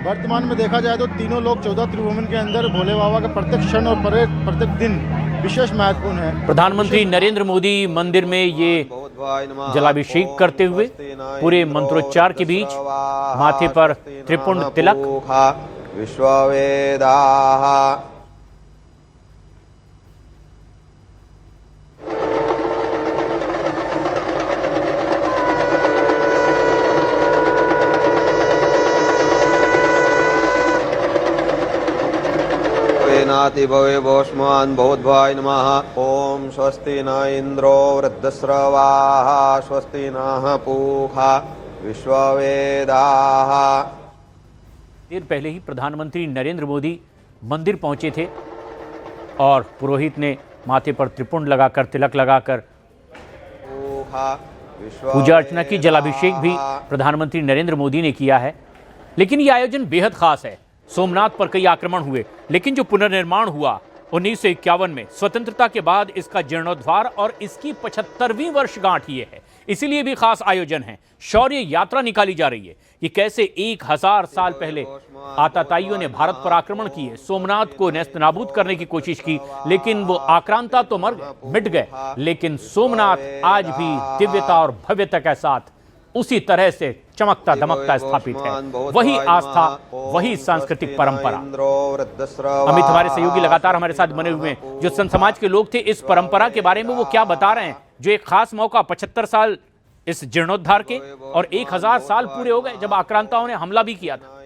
वर्तमान में देखा जाए तो तीनों लोग 14 त्रिभुवन के अंदर भोले बाबा का प्रत्येक क्षण और प्रत्येक दिन विशेष महत्वपूर्ण है। प्रधानमंत्री नरेंद्र मोदी मंदिर में ये जलाभिषेक करते हुए पूरे मंत्रोच्चार के बीच माथे पर त्रिपुंड तिलक, विश्ववेदाः नाति भवे भोष्मान् भूद्भवाय नमः। ओम स्वस्ति न इंद्रो वृद्धस्रवाः स्वस्ति नः पूषा विश्ववेदाः। देर पहले ही प्रधानमंत्री नरेंद्र मोदी मंदिर पहुंचे थे और पुरोहित ने माथे पर त्रिपुंड लगाकर, तिलक लगाकर पूजा अर्चना की। जलाभिषेक भी प्रधानमंत्री नरेंद्र मोदी ने किया है। लेकिन यह आयोजन बेहद खास है। सोमनाथ पर कई आक्रमण हुए, लेकिन जो पुनर्निर्माण हुआ 1951 में स्वतंत्रता के बाद, इसका जीर्णोद्धार और इसकी 75वीं वर्षगांठ ये है। इसीलिए भी खास आयोजन है। शौर्य यात्रा निकाली जा रही है कि कैसे 1000 साल पहले आताताइयों ने भारत पर आक्रमण किए, सोमनाथ को नेस्तनाबूद करने की कोशिश की, लेकिन वो आक्रांता तो मर गए, मिट गए, लेकिन सोमनाथ आज भी दिव्यता और भव्यता के साथ उसी तरह से चमकता दमकता स्थापित है। वही आस्था, वही सांस्कृतिक परंपरा। अमित हमारे सहयोगी लगातार हमारे साथ बने हुए हैं, जो संत समाज के लोग थे। इस परंपरा के बारे में वो क्या बता रहे हैं, जो एक खास मौका 75 साल इस जीर्णोद्धार के और 1000 साल पूरे हो गए जब आक्रांताओं ने हमला भी किया था।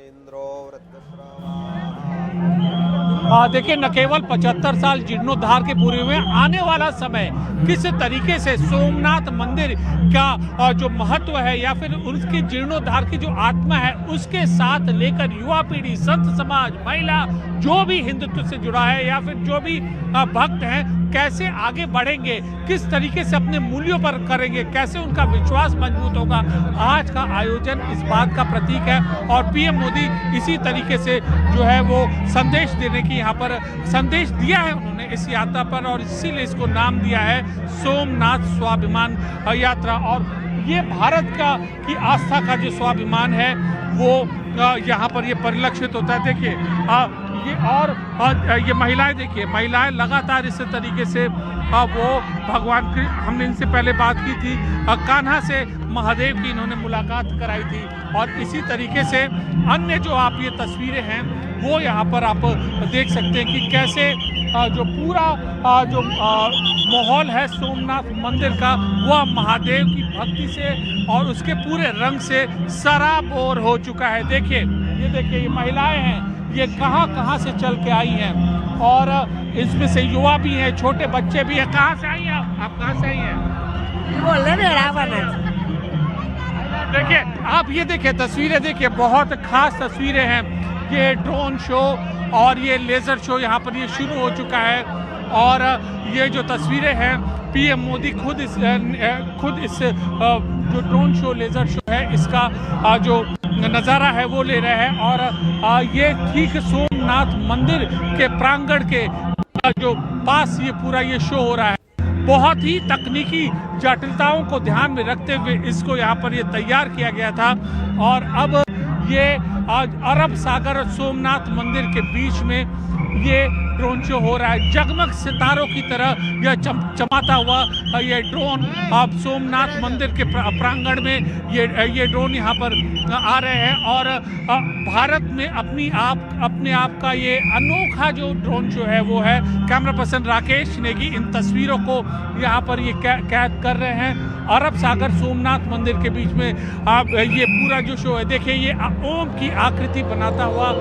देखिए, न केवल 75 साल जीर्णोद्धार के पूरे हुए, आने वाला समय किस तरीके से सोमनाथ मंदिर का जो महत्व है या फिर उसके जीर्णोद्धार की जो आत्मा है उसके साथ लेकर युवा पीढ़ी, संत समाज, महिला, जो भी हिंदुत्व से जुड़ा है या फिर जो भी भक्त हैं, कैसे आगे बढ़ेंगे, किस तरीके से अपने मूल्यों पर करेंगे, कैसे उनका विश्वास मजबूत होगा। आज का आयोजन इस बात का प्रतीक है और पीएम मोदी इसी तरीके से जो है वो संदेश देने की यहाँ पर संदेश दिया है उन्होंने इस यात्रा पर, और इसीलिए इसको नाम दिया है सोमनाथ स्वाभिमान यात्रा। और ये भारत का की आस्था का जो स्वाभिमान है वो यहाँ पर ये परिलक्षित होता है। देखिए ये और ये महिलाएं, देखिए महिलाएं लगातार इस तरीके से वो भगवान की, हमने इनसे पहले बात की थी, कान्हा से महादेव की इन्होंने मुलाकात कराई थी। और इसी तरीके से अन्य जो आप ये तस्वीरें हैं वो यहाँ पर आप देख सकते हैं कि कैसे जो पूरा जो माहौल है सोमनाथ मंदिर का वह महादेव की भक्ति से और उसके पूरे रंग से सराबोर हो चुका है। देखिए, ये देखिए, ये महिलाएं हैं, ये कहाँ से चल के आई हैं और इसमें से युवा भी हैं, छोटे बच्चे भी हैं। कहाँ से आई हैं आप कहाँ से आई हैं? देखिए, आप ये देखिए तस्वीरें, देखिए बहुत खास तस्वीरें हैं। ये ड्रोन शो और ये लेज़र शो यहाँ पर ये शुरू हो चुका है और ये जो तस्वीरें हैं पीएम मोदी खुद इस जो ड्रोन शो, लेज़र शो है, इसका जो नज़ारा है वो ले रहे हैं। और ये ठीक सोमनाथ मंदिर के प्रांगण के जो पास ये पूरा ये शो हो रहा है। बहुत ही तकनीकी जटिलताओं को ध्यान में रखते हुए इसको यहाँ पर ये तैयार किया गया था। और अब ये आज अरब सागर और सोमनाथ मंदिर के बीच में ये ड्रोन शो हो रहा है। जगमग सितारों की तरह यह चमकता हुआ ये ड्रोन अब सोमनाथ मंदिर के प्रांगण में ये ड्रोन यहाँ पर आ रहे हैं। और भारत में अपने आप का ये अनोखा जो ड्रोन शो है वो है। कैमरा पर्सन राकेश नेगी इन तस्वीरों को यहाँ पर ये कैद कर रहे हैं। अरब सागर सोमनाथ मंदिर के बीच में आप ये पूरा जो शो है, देखिए ये ओम की आकृति बनाता हुआ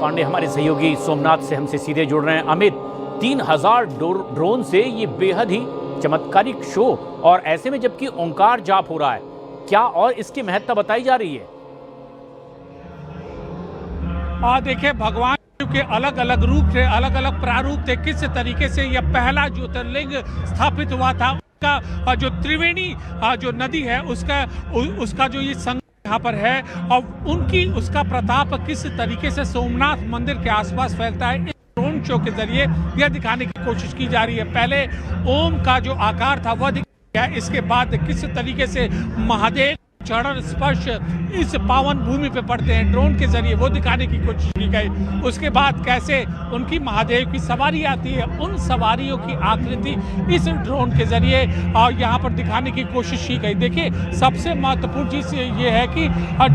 पांडे हमारे सहयोगी सोमनाथ से हमसे सीधे जुड़ रहे हैं। अमित, 3000 ड्रोन से ये बेहद ही चमत्कारिक शो, और ऐसे में जबकि ओंकार जाप हो रहा है, क्या और इसकी महत्ता बताई जा रही है? देखिए, भगवान के अलग अलग रूप थे, अलग अलग प्रारूप थे। किस तरीके से यह पहला ज्योतिर्लिंग स्थापित हुआ था, उसका जो त्रिवेणी जो नदी है उसका जो ये संगम यहाँ पर है, और उसका प्रताप किस तरीके से सोमनाथ मंदिर के आसपास फैलता है, इस ड्रोन शो के जरिए यह दिखाने की कोशिश की जा रही है। पहले ओम का जो आकार था वह दिखाया गया, इसके बाद किस तरीके से महादेव चरण स्पर्श इस पावन भूमि पे पड़ते हैं ड्रोन के जरिए, वो दिखाने की कोशिश की गई। उसके बाद कैसे उनकी महादेव की सवारी आती है, उन सवारियों की आकृति इस ड्रोन के जरिए यहाँ पर दिखाने की कोशिश की गई। देखिए, सबसे महत्वपूर्ण चीज ये है कि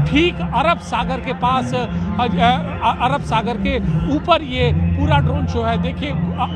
ठीक अरब सागर के पास, अरब सागर के ऊपर ये पूरा ड्रोन शो है। देखिए,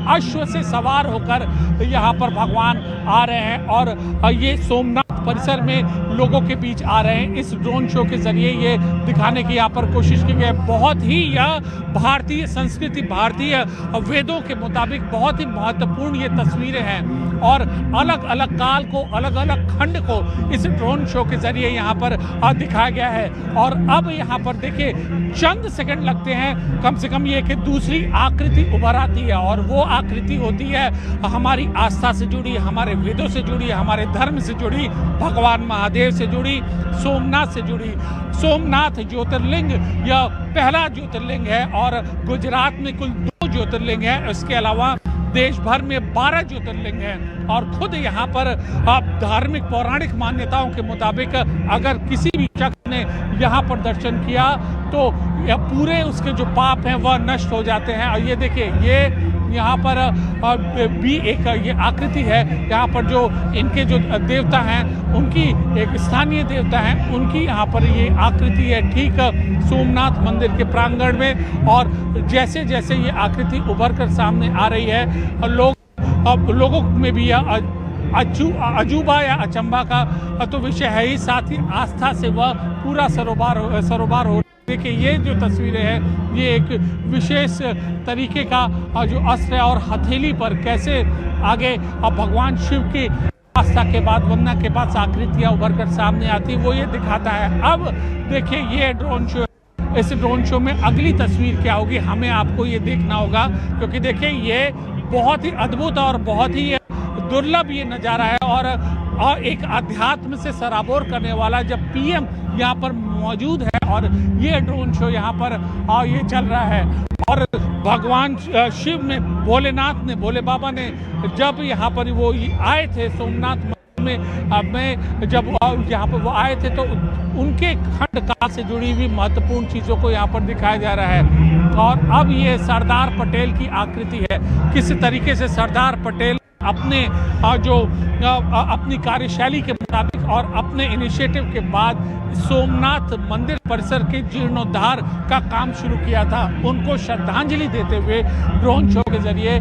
अश्व से सवार होकर यहाँ पर भगवान आ रहे हैं और ये सोमनाथ परिसर में लोगों के बीच आ रहे हैं। इस ड्रोन शो के जरिए ये दिखाने की यहाँ पर कोशिश की गई। बहुत ही यह भारतीय संस्कृति, भारतीय वेदों के मुताबिक बहुत ही महत्वपूर्ण ये तस्वीरें हैं, और अलग अलग काल को, अलग अलग खंड को इस ड्रोन शो के जरिए यहाँ पर दिखाया गया है। और अब यहाँ पर देखिए, चंद सेकंड लगते हैं कम से कम ये कि दूसरी आकृति उभर आती है, और वो आकृति होती है हमारी आस्था से जुड़ी, हमारे वेदों से जुड़ी, हमारे धर्म से जुड़ी, भगवान महादेव से जुड़ी, सोमनाथ से जुड़ी। सोमनाथ ज्योतिर्लिंग यह पहला ज्योतिर्लिंग है, और गुजरात में कुल 2 ज्योतिर्लिंग है। इसके अलावा देश भर में 12 ज्योतिर्लिंग हैं, और खुद यहाँ पर धार्मिक पौराणिक मान्यताओं के मुताबिक अगर किसी भी शख्स ने यहाँ पर दर्शन किया तो यह पूरे उसके जो पाप हैं वह नष्ट हो जाते हैं। और ये देखिए, ये यहाँ पर भी एक ये आकृति है, यहाँ पर जो इनके जो देवता हैं, उनकी एक स्थानीय देवता हैं, उनकी यहाँ पर ये आकृति है ठीक सोमनाथ मंदिर के प्रांगण में। और जैसे जैसे ये आकृति उभर कर सामने आ रही है, लोगों में भी यह अजूबा या अचंबा का तो विषय है ही, साथ ही आस्था से वह पूरा सरोबार हो। देखिए, ये जो तस्वीरें हैं, ये एक विशेष तरीके का जो अस्त्र है, और हथेली पर कैसे आगे भगवान शिव की आस्था के बाद, वंदना के बाद आकृतियां उभर कर सामने आती, वो ये दिखाता है। अब देखिए, ये ड्रोन शो, इस ड्रोन शो में अगली तस्वीर क्या होगी, हमें आपको ये देखना होगा, क्योंकि देखिए, ये बहुत ही अद्भुत और बहुत ही दुर्लभ ये नज़ारा है, और एक अध्यात्म से सराबोर करने वाला, जब पीएम यहाँ पर मौजूद है और ये ड्रोन शो यहाँ पर ये चल रहा है। और भगवान शिव ने, भोलेनाथ ने, भोले बाबा ने जब यहाँ पर वो आए थे सोमनाथ में जब यहाँ पर वो आए थे, तो उनके खंड काल से जुड़ी हुई महत्वपूर्ण चीज़ों को यहाँ पर दिखाया जा रहा है। और अब ये सरदार पटेल की आकृति है, किस तरीके से सरदार पटेल अपने अपनी कार्यशैली के मुताबिक और अपने इनिशिएटिव के बाद सोमनाथ मंदिर परिसर के जीर्णोद्धार का काम शुरू किया था, उनको श्रद्धांजलि देते हुए ड्रोन शो के जरिए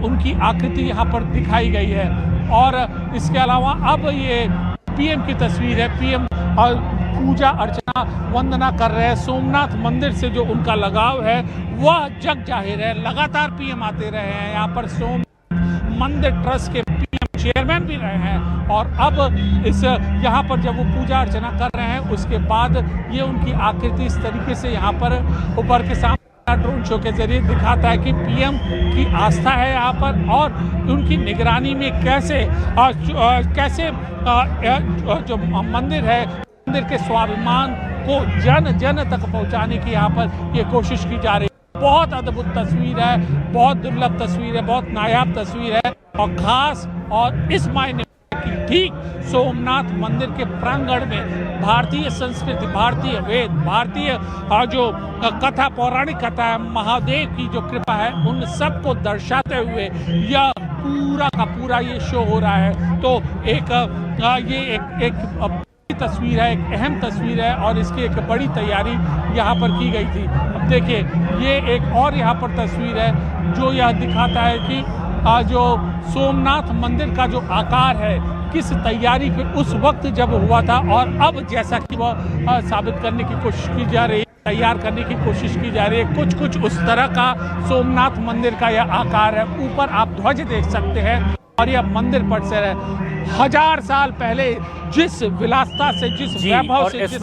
उनकी आकृति यहाँ पर दिखाई गई है। और इसके अलावा अब ये पीएम की तस्वीर है, पीएम पूजा अर्चना वंदना कर रहे हैं। सोमनाथ मंदिर से जो उनका लगाव है वह जग जाहिर है, लगातार पीएम आते रहे हैं यहाँ पर, सोम मंदिर ट्रस्ट के पीएम चेयरमैन भी रहे हैं, और अब इस यहाँ पर जब वो पूजा अर्चना कर रहे हैं, उसके बाद ये उनकी आकृति इस तरीके से यहाँ पर ऊपर के सामने ड्रोन शो के जरिए दिखाता है कि पीएम की आस्था है यहाँ पर, और उनकी निगरानी में कैसे जो मंदिर है, मंदिर के स्वाभिमान को जन जन तक पहुँचाने की यहाँ पर ये कोशिश की जा रही है। बहुत अद्भुत तस्वीर है, बहुत दुर्लभ तस्वीर है, बहुत नायाब तस्वीर है, और खास और इस मायने कि ठीक सोमनाथ मंदिर के प्रांगण में भारतीय संस्कृति, भारतीय वेद, भारतीय जो कथा, पौराणिक कथा है, महादेव की जो कृपा है, उन सब को दर्शाते हुए यह पूरा का पूरा ये शो हो रहा है। तो एक तस्वीर है, एक अहम तस्वीर है, और इसकी एक बड़ी तैयारी यहाँ पर की गई थी। अब देखिए, ये एक और यहाँ पर तस्वीर है जो यह दिखाता है कि जो सोमनाथ मंदिर का जो आकार है, किस तैयारी पे उस वक्त जब हुआ था, और अब जैसा कि वह साबित करने की कोशिश की जा रही है। तैयार करने की कोशिश की जा रही है। कुछ कुछ उस तरह का सोमनाथ मंदिर का यह आकार है। ऊपर आप ध्वज देख सकते हैं और यह मंदिर परिसर है। 1000 साल पहले जिस विलासता से, जिस जी, वैभव और से, इस जिस